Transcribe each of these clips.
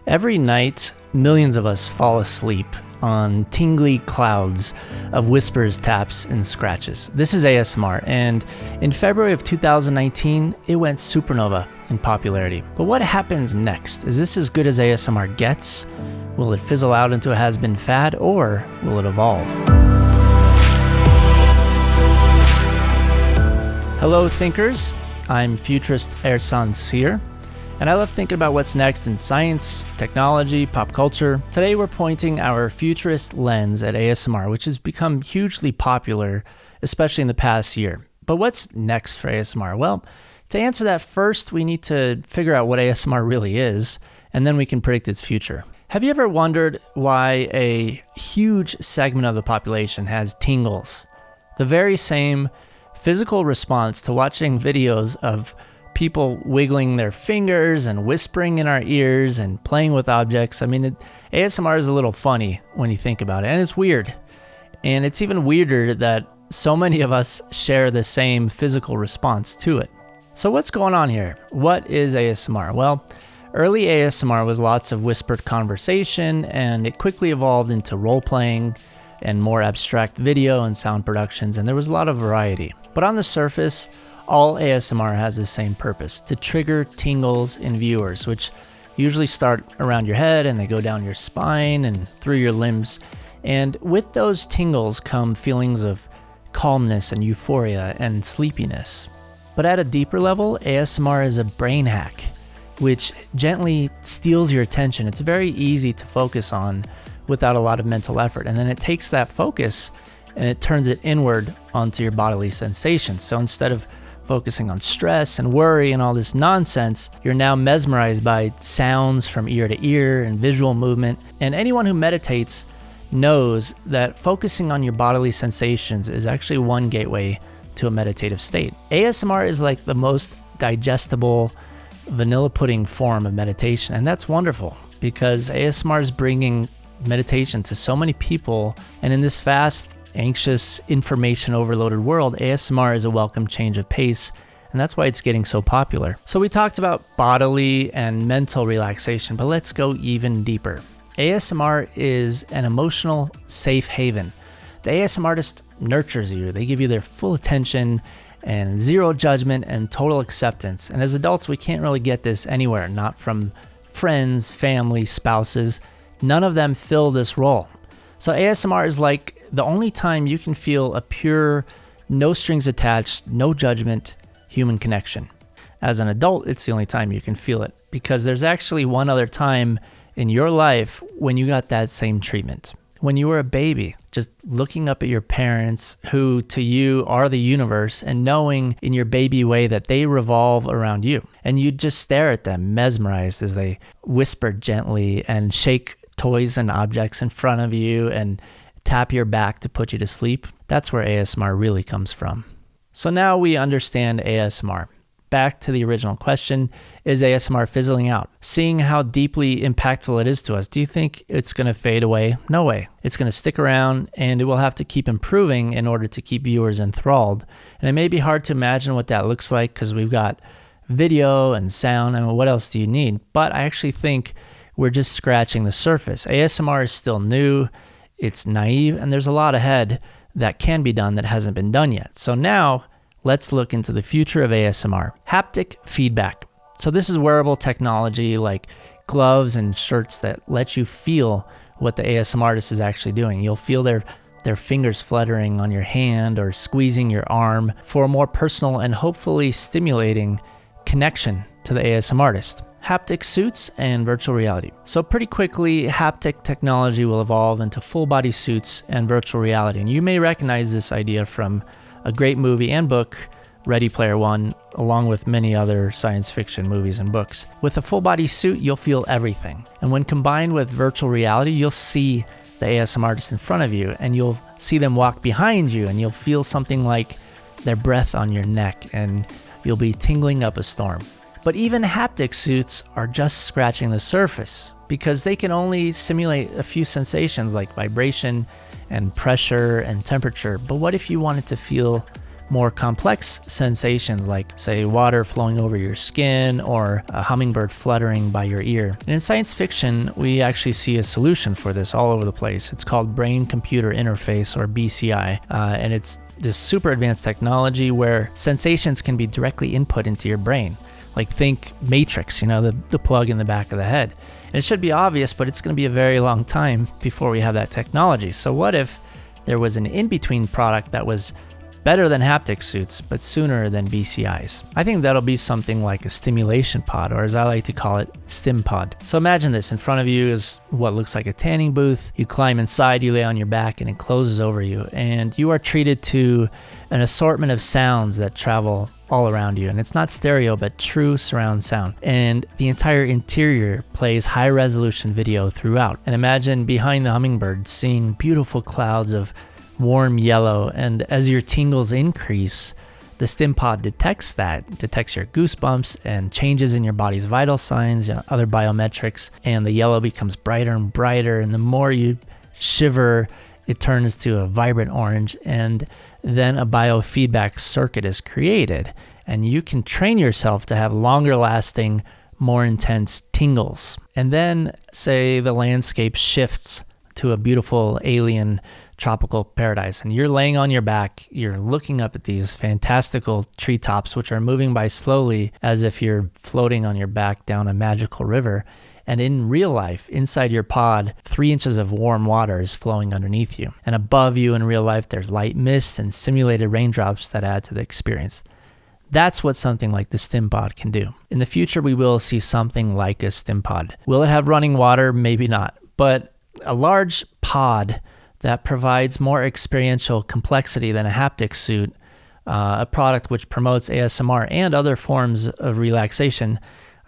Every night, millions of us fall asleep on tingly clouds of whispers, taps, and scratches. This is ASMR, and in February of 2019, it went supernova in popularity. But what happens next? Is this as good as ASMR gets? Will it fizzle out into a has-been fad, or will it evolve? Hello, thinkers. I'm futurist Ersan SEER, and I love thinking about what's next in science, technology, pop culture. Today we're pointing our futurist lens at ASMR, which has become hugely popular, especially in the past year. But what's next for ASMR? Well, to answer that, first we need to figure out what ASMR really is, and then we can predict its future. Have you ever wondered why a huge segment of the population has tingles? The very same physical response to watching videos of people wiggling their fingers and whispering in our ears and playing with objects. I mean, ASMR is a little funny when you think about it, and it's weird. And it's even weirder that so many of us share the same physical response to it. So what's going on here? What is ASMR? Well, early ASMR was lots of whispered conversation, and it quickly evolved into role-playing and more abstract video and sound productions, and there was a lot of variety. But on the surface, all ASMR has the same purpose: to trigger tingles in viewers, which usually start around your head and they go down your spine and through your limbs. And with those tingles come feelings of calmness and euphoria and sleepiness. But at a deeper level, ASMR is a brain hack, which gently steals your attention. It's very easy to focus on without a lot of mental effort. And then it takes that focus and it turns it inward onto your bodily sensations. So instead of focusing on stress and worry and all this nonsense, you're now mesmerized by sounds from ear to ear and visual movement. And anyone who meditates knows that focusing on your bodily sensations is actually one gateway to a meditative state. ASMR is like the most digestible vanilla pudding form of meditation, and that's wonderful because ASMR is bringing meditation to so many people, and in this fast, anxious, information overloaded world, ASMR is a welcome change of pace, and that's why it's getting so popular. So we talked about bodily and mental relaxation, but let's go even deeper. ASMR is an emotional safe haven. The ASMR artist nurtures you. They give you their full attention and zero judgment and total acceptance. And as adults, we can't really get this anywhere, not from friends, family, spouses. None of them fill this role. So ASMR is like the only time you can feel a pure, no strings attached, no judgment human connection. As an adult, it's the only time you can feel it, because there's actually one other time in your life when you got that same treatment. When you were a baby, just looking up at your parents, who to you are the universe, and knowing in your baby way that they revolve around you. And you just stare at them, mesmerized as they whisper gently and shake toys and objects in front of you and tap your back to put you to sleep. That's where ASMR really comes from. So now we understand ASMR. Back to the original question, is ASMR fizzling out? Seeing how deeply impactful it is to us, do you think it's going to fade away? No way. It's going to stick around, and it will have to keep improving in order to keep viewers enthralled. And it may be hard to imagine what that looks like because we've got video and sound. I mean, what else do you need? But I actually think we're just scratching the surface. ASMR is still new, it's naive, and there's a lot ahead that can be done that hasn't been done yet. So now, let's look into the future of ASMR. Haptic feedback. So this is wearable technology like gloves and shirts that let you feel what the ASMR artist is actually doing. You'll feel their fingers fluttering on your hand or squeezing your arm for a more personal and hopefully stimulating connection to the ASMR artist. Haptic suits and virtual reality. So pretty quickly, haptic technology will evolve into full body suits and virtual reality. And you may recognize this idea from a great movie and book, Ready Player One, along with many other science fiction movies and books. With a full body suit, you'll feel everything. And when combined with virtual reality, you'll see the ASMR artist in front of you, and you'll see them walk behind you, and you'll feel something like their breath on your neck, and you'll be tingling up a storm. But even haptic suits are just scratching the surface because they can only simulate a few sensations like vibration and pressure and temperature. But what if you wanted to feel more complex sensations like, say, water flowing over your skin or a hummingbird fluttering by your ear. And in science fiction, we actually see a solution for this all over the place. It's called brain-computer interface, or BCI, and it's this super advanced technology where sensations can be directly input into your brain. Like, think Matrix, the plug in the back of the head. And it should be obvious, but it's going to be a very long time before we have that technology. So what if there was an in-between product that was better than haptic suits, but sooner than BCIs? I think that'll be something like a stimulation pod, or as I like to call it, Stim Pod. So imagine this. In front of you is what looks like a tanning booth. You climb inside, you lay on your back, and it closes over you. And you are treated to an assortment of sounds that travel all around you. And it's not stereo, but true surround sound. And the entire interior plays high resolution video throughout. And imagine behind the hummingbird seeing beautiful clouds of warm yellow. And as your tingles increase, the Stim Pod detects your goosebumps and changes in your body's vital signs, other biometrics. And the yellow becomes brighter and brighter. And the more you shiver, it turns to a vibrant orange, and then a biofeedback circuit is created, and you can train yourself to have longer lasting, more intense tingles. And then, say, the landscape shifts to a beautiful alien tropical paradise, and you're laying on your back, you're looking up at these fantastical treetops, which are moving by slowly as if you're floating on your back down a magical river. And in real life, inside your pod, 3 inches of warm water is flowing underneath you. And above you in real life, there's light mist and simulated raindrops that add to the experience. That's what something like the Stim Pod can do. In the future, we will see something like a Stim Pod. Will it have running water? Maybe not. But a large pod that provides more experiential complexity than a haptic suit, a product which promotes ASMR and other forms of relaxation,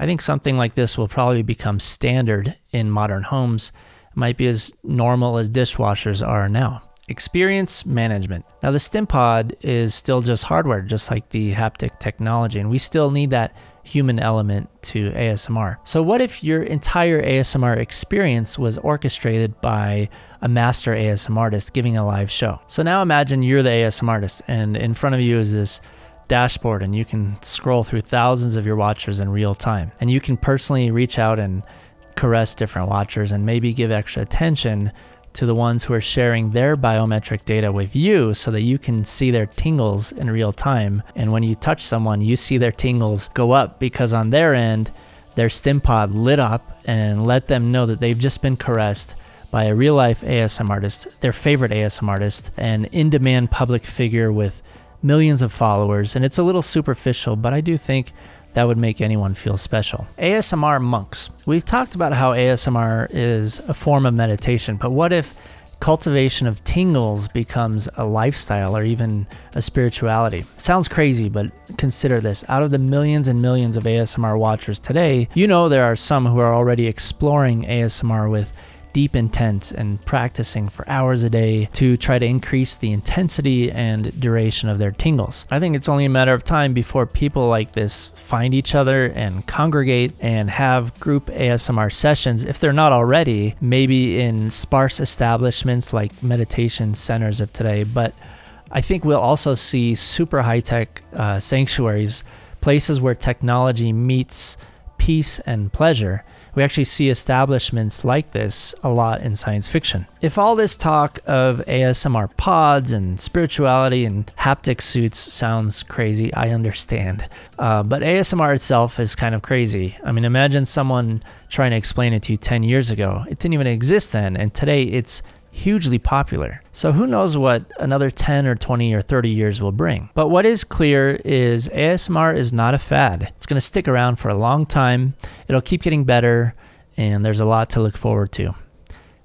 I think something like this will probably become standard in modern homes. It might be as normal as dishwashers are now. Experience management. Now, the Stim Pod is still just hardware, just like the haptic technology, and we still need that human element to ASMR. So what if your entire ASMR experience was orchestrated by a master ASMR artist giving a live show? So now imagine you're the ASMR artist, and in front of you is this dashboard, and you can scroll through thousands of your watchers in real time, and you can personally reach out and caress different watchers and maybe give extra attention to the ones who are sharing their biometric data with you so that you can see their tingles in real time. And when you touch someone, you see their tingles go up because on their end, their Stim Pod lit up and let them know that they've just been caressed by a real life ASMR artist, their favorite ASMR artist, an in-demand public figure with millions of followers. And it's a little superficial, but I do think that would make anyone feel special. ASMR monks. We've talked about how ASMR is a form of meditation, but what if cultivation of tingles becomes a lifestyle or even a spirituality? Sounds crazy, but consider this. Out of the millions and millions of ASMR watchers today, there are some who are already exploring ASMR with deep intent and practicing for hours a day to try to increase the intensity and duration of their tingles. I think it's only a matter of time before people like this find each other and congregate and have group ASMR sessions, if they're not already, maybe in sparse establishments like meditation centers of today. But I think we'll also see super high-tech sanctuaries, places where technology meets peace and pleasure. We actually see establishments like this a lot in science fiction. If all this talk of ASMR pods and spirituality and haptic suits sounds crazy, I understand. But ASMR itself is kind of crazy. I mean, imagine someone trying to explain it to you 10 years ago. It didn't even exist then, and today it's hugely popular. So who knows what another 10 or 20 or 30 years will bring. But what is clear is ASMR is not a fad. It's going to stick around for a long time. It'll keep getting better, and there's a lot to look forward to.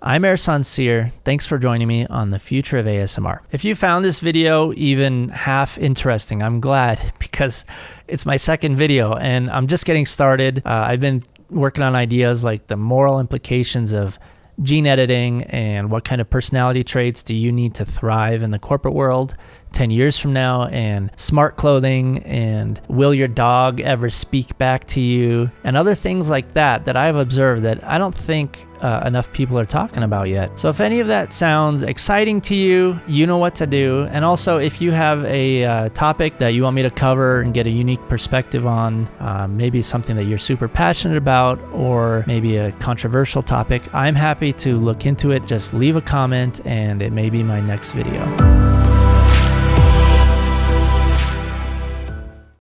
I'm SEER. Thanks for joining me on the future of ASMR. If you found this video even half interesting, I'm glad, because it's my second video and I'm just getting started. I've been working on ideas like the moral implications of gene editing and what kind of personality traits do you need to thrive in the corporate world 10 years from now, and smart clothing, and will your dog ever speak back to you, and other things like that I've observed that I don't think enough people are talking about yet. So if any of that sounds exciting to you, you know what to do. And also, if you have a topic that you want me to cover and get a unique perspective on, maybe something that you're super passionate about, or maybe a controversial topic, I'm happy to look into it. Just leave a comment and it may be my next video.